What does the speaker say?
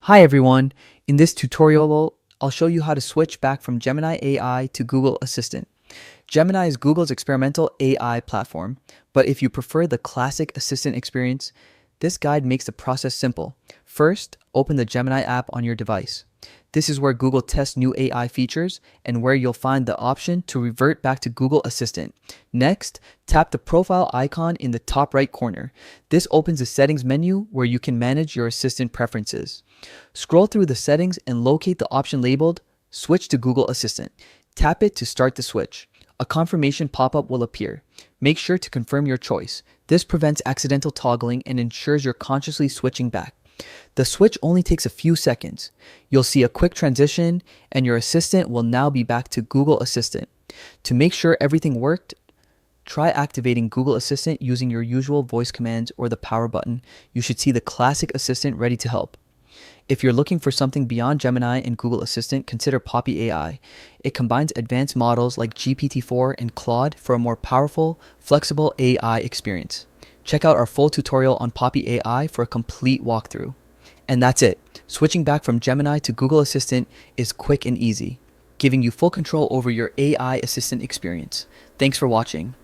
Hi everyone, in this tutorial I'll show you how to switch back from Gemini AI to Google Assistant. Gemini is Google's experimental AI platform, but if you prefer the classic assistant experience, this guide makes the process simple. First, open the Gemini app on your device. This is where Google tests new AI features and where you'll find the option to revert back to Google Assistant. Next, tap the profile icon in the top right corner. This opens the settings menu where you can manage your assistant preferences. Scroll through the settings and locate the option labeled Switch to Google Assistant. Tap it to start the switch. A confirmation pop-up will appear. Make sure to confirm your choice. This prevents accidental toggling and ensures you're consciously switching back. The switch only takes a few seconds. You'll see a quick transition and your assistant will now be back to Google Assistant. To make sure everything worked, try activating Google Assistant using your usual voice commands or the power button. You should see the classic assistant ready to help. If you're looking for something beyond Gemini and Google Assistant, consider Poppy AI. It combines advanced models like GPT-4 and Claude for a more powerful, flexible AI experience. Check out our full tutorial on Poppy AI for a complete walkthrough. And that's it. Switching back from Gemini to Google Assistant is quick and easy, giving you full control over your AI assistant experience. Thanks for watching.